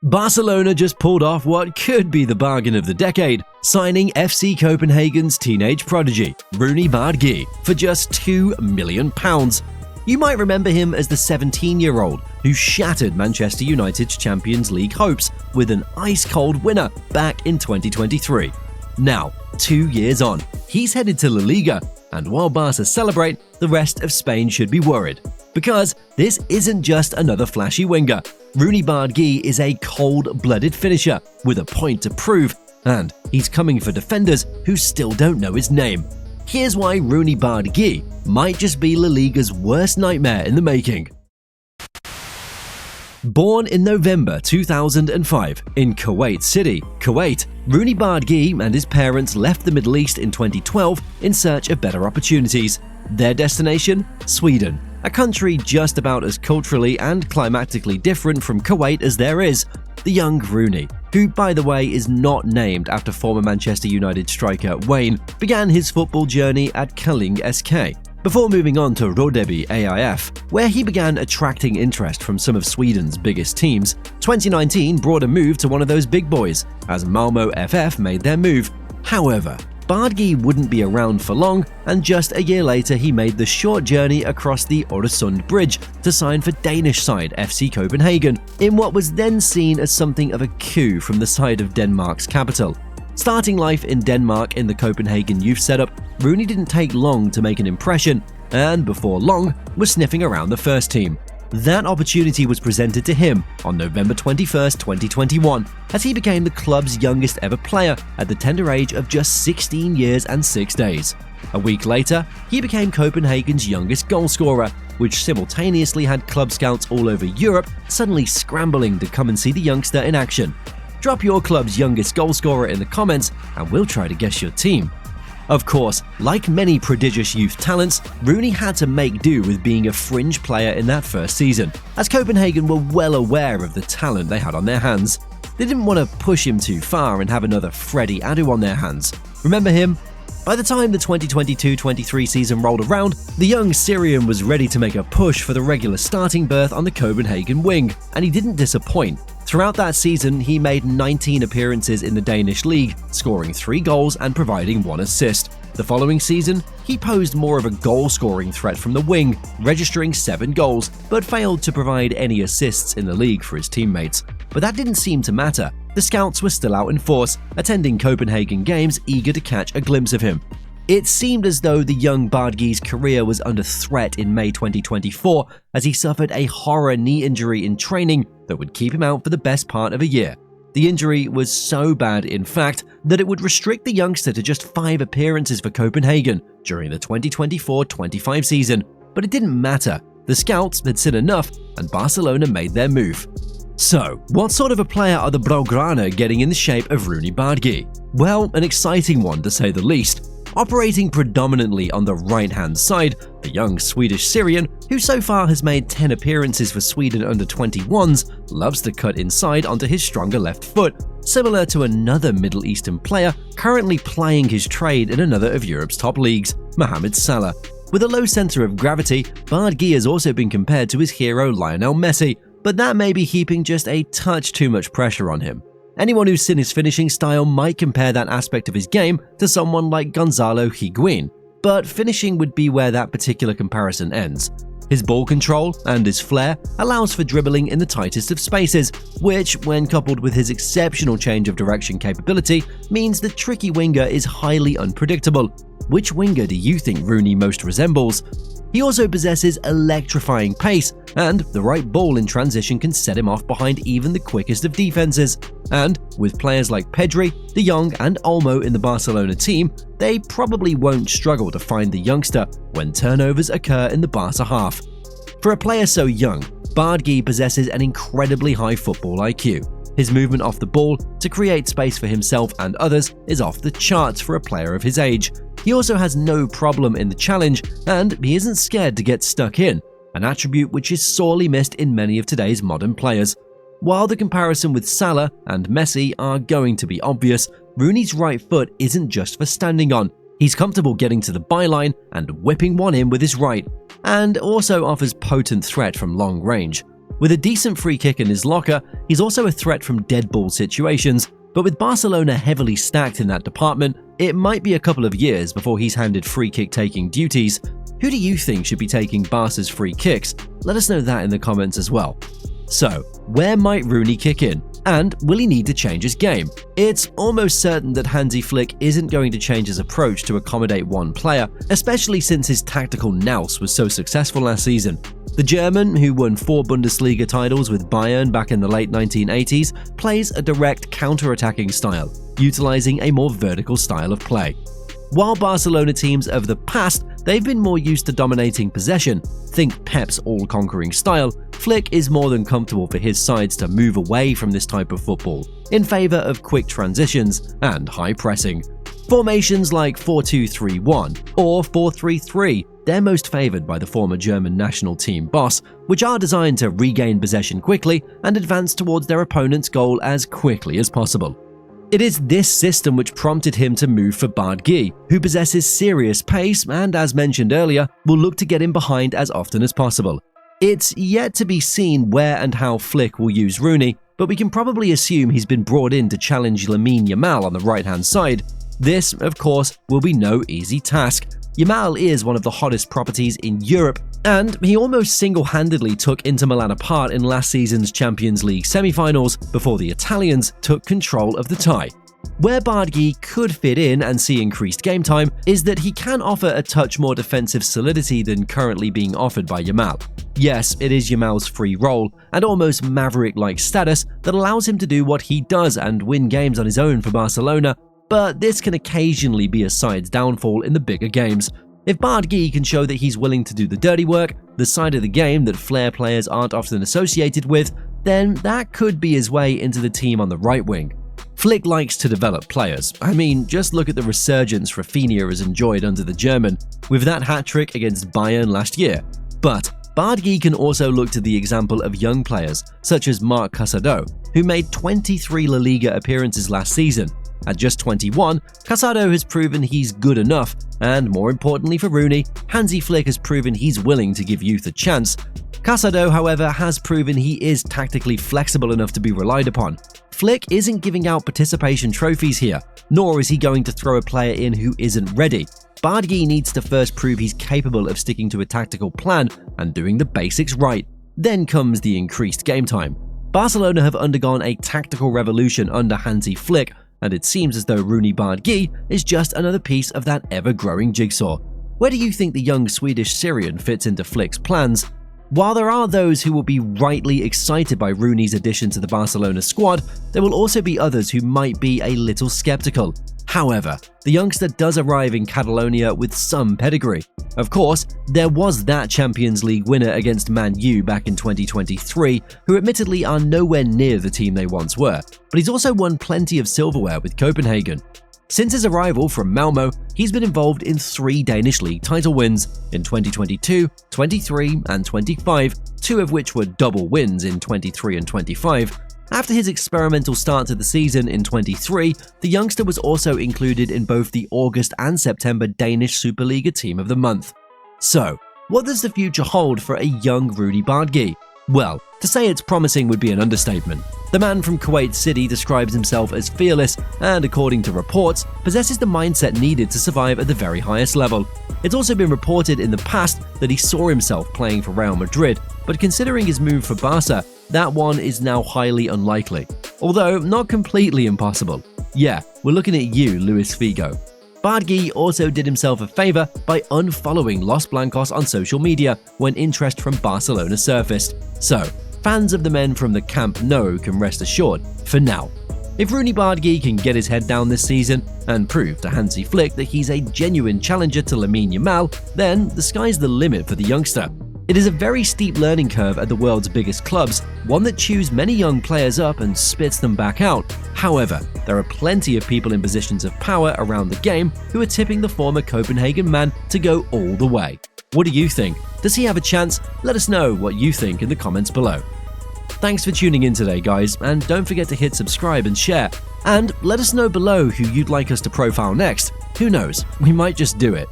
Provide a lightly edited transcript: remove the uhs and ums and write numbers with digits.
Barcelona just pulled off what could be the bargain of the decade, signing FC Copenhagen's teenage prodigy, Roony Bardghji, for just £2 million. You might remember him as the 17-year-old who shattered Manchester United's Champions League hopes with an ice-cold winner back in 2023. Now, 2 years on, he's headed to La Liga, and while Barca celebrate, the rest of Spain should be worried. Because this isn't just another flashy winger. Roony Bardghji is a cold-blooded finisher with a point to prove, and he's coming for defenders who still don't know his name. Here's why Roony Bardghji might just be La Liga's worst nightmare in the making. Born in November 2005 in Kuwait City, Kuwait, Roony Bardghji and his parents left the Middle East in 2012 in search of better opportunities. Their destination? Sweden, a country just about as culturally and climatically different from Kuwait as there is. The young Roony, who by the way is not named after former Manchester United striker Wayne, began his football journey at Kalling SK, before moving on to Rödeby AIF, where he began attracting interest from some of Sweden's biggest teams. 2019 brought a move to one of those big boys, as Malmö FF made their move. However, Bardghji wouldn't be around for long, and just a year later he made the short journey across the Øresund Bridge to sign for Danish side FC Copenhagen, in what was then seen as something of a coup from the side of Denmark's capital. Starting life in Denmark in the Copenhagen youth setup, Roony didn't take long to make an impression, and before long was sniffing around the first team. That opportunity was presented to him on November 21, 2021, as he became the club's youngest ever player at the tender age of just 16 years and 6 days. A week later, he became Copenhagen's youngest goalscorer, which simultaneously had club scouts all over Europe suddenly scrambling to come and see the youngster in action. Drop your club's youngest goalscorer in the comments and we'll try to guess your team. Of course, like many prodigious youth talents, Roony had to make do with being a fringe player in that first season, as Copenhagen were well aware of the talent they had on their hands. They didn't want to push him too far and have another Freddie Adu on their hands. Remember him? By the time the 2022-23 season rolled around, the young Syrian was ready to make a push for the regular starting berth on the Copenhagen wing, and he didn't disappoint. Throughout that season, he made 19 appearances in the Danish league, scoring 3 goals and providing 1 assist. The following season, he posed more of a goal-scoring threat from the wing, registering 7 goals, but failed to provide any assists in the league for his teammates. But that didn't seem to matter. The scouts were still out in force, attending Copenhagen games eager to catch a glimpse of him. It seemed as though the young Bardghji's career was under threat in May 2024 as he suffered a horror knee injury in training that would keep him out for the best part of a year. The injury was so bad, in fact, that it would restrict the youngster to just 5 appearances for Copenhagen during the 2024-25 season. But it didn't matter. The scouts had seen enough, and Barcelona made their move. So, what sort of a player are the Blaugrana getting in the shape of Roony Bardghji? Well, an exciting one to say the least. Operating predominantly on the right-hand side, the young Swedish Syrian, who so far has made 10 appearances for Sweden under 21s, loves to cut inside onto his stronger left foot, similar to another Middle Eastern player currently plying his trade in another of Europe's top leagues, Mohamed Salah. With a low center of gravity, Bardghji has also been compared to his hero Lionel Messi, but that may be heaping just a touch too much pressure on him. Anyone who's seen his finishing style might compare that aspect of his game to someone like Gonzalo Higuain, but finishing would be where that particular comparison ends. His ball control and his flair allows for dribbling in the tightest of spaces, which, when coupled with his exceptional change of direction capability, means the tricky winger is highly unpredictable. Which winger do you think Roony most resembles? He also possesses electrifying pace, and the right ball in transition can set him off behind even the quickest of defenses. And with players like Pedri, De Jong and Olmo in the Barcelona team, they probably won't struggle to find the youngster when turnovers occur in the Barca half. For a player so young, Bardghji possesses an incredibly high football IQ. His movement off the ball to create space for himself and others is off the charts for a player of his age. He also has no problem in the challenge, and he isn't scared to get stuck in, an attribute which is sorely missed in many of today's modern players. While the comparison with Salah and Messi are going to be obvious, Roony's right foot isn't just for standing on. He's comfortable getting to the byline and whipping one in with his right, and also offers potent threat from long range. With a decent free kick in his locker, he's also a threat from dead ball situations, but with Barcelona heavily stacked in that department, it might be a couple of years before he's handed free kick taking duties. Who do you think should be taking Barca's free kicks? Let us know that in the comments as well. So, where might Roony kick in? And will he need to change his game? It's almost certain that Hansi Flick isn't going to change his approach to accommodate one player, especially since his tactical nous was so successful last season. The German, who won 4 Bundesliga titles with Bayern back in the late 1980s, plays a direct counter-attacking style, utilizing a more vertical style of play. While Barcelona teams of the past, they've been more used to dominating possession, think Pep's all-conquering style, Flick is more than comfortable for his sides to move away from this type of football, in favor of quick transitions and high pressing. Formations like 4-2-3-1 or 4-3-3, they're most favored by the former German national team boss, which are designed to regain possession quickly and advance towards their opponent's goal as quickly as possible. It is this system which prompted him to move for Bardghji, who possesses serious pace and, as mentioned earlier, will look to get in behind as often as possible. It's yet to be seen where and how Flick will use Roony, but we can probably assume he's been brought in to challenge Lamine Yamal on the right-hand side. This, of course, will be no easy task. Yamal is one of the hottest properties in Europe, and he almost single-handedly took Inter Milan apart in last season's Champions League semi-finals before the Italians took control of the tie. Where Bardghji could fit in and see increased game time is that he can offer a touch more defensive solidity than currently being offered by Yamal. Yes, it is Yamal's free role and almost maverick-like status that allows him to do what he does and win games on his own for Barcelona, but this can occasionally be a side's downfall in the bigger games. If Bardghji can show that he's willing to do the dirty work, the side of the game that flair players aren't often associated with, then that could be his way into the team on the right wing. Flick likes to develop players. I mean, just look at the resurgence Rafinha has enjoyed under the German, with that hat-trick against Bayern last year. But Bardghji can also look to the example of young players, such as Marc Casado, who made 23 La Liga appearances last season. At just 21, Casado has proven he's good enough, and more importantly for Roony, Hansi Flick has proven he's willing to give youth a chance. Casado, however, has proven he is tactically flexible enough to be relied upon. Flick isn't giving out participation trophies here, nor is he going to throw a player in who isn't ready. Bardghji needs to first prove he's capable of sticking to a tactical plan and doing the basics right. Then comes the increased game time. Barcelona have undergone a tactical revolution under Hansi Flick, and it seems as though Roony Bardghji is just another piece of that ever-growing jigsaw. Where do you think the young Swedish Syrian fits into Flick's plans? While there are those who will be rightly excited by Rooney's addition to the Barcelona squad, there will also be others who might be a little skeptical. However, the youngster does arrive in Catalonia with some pedigree. Of course, there was that Champions League winner against Man U back in 2023, who admittedly are nowhere near the team they once were, but he's also won plenty of silverware with Copenhagen. Since his arrival from Malmo, he's been involved in 3 Danish league title wins in 2022, 23, and 25, 2 of which were double wins in 23 and 25. After his experimental start to the season in 23, the youngster was also included in both the August and September Danish Superliga Team of the Month. So, what does the future hold for a young Roony Bardghji? Well, to say it's promising would be an understatement. The man from Kuwait City describes himself as fearless and, according to reports, possesses the mindset needed to survive at the very highest level. It's also been reported in the past that he saw himself playing for Real Madrid, but considering his move for Barca, that one is now highly unlikely. Although not completely impossible. Yeah, we're looking at you, Luis Figo. Bardghji also did himself a favor by unfollowing Los Blancos on social media when interest from Barcelona surfaced. So, fans of the men from the Camp Nou can rest assured for now. If Roony Bardghji can get his head down this season and prove to Hansi Flick that he's a genuine challenger to Lamine Yamal, then the sky's the limit for the youngster. It is a very steep learning curve at the world's biggest clubs, one that chews many young players up and spits them back out. However, there are plenty of people in positions of power around the game who are tipping the former Copenhagen man to go all the way. What do you think? Does he have a chance? Let us know what you think in the comments below. Thanks for tuning in today, guys, and don't forget to hit subscribe and share. And let us know below who you'd like us to profile next. Who knows, we might just do it.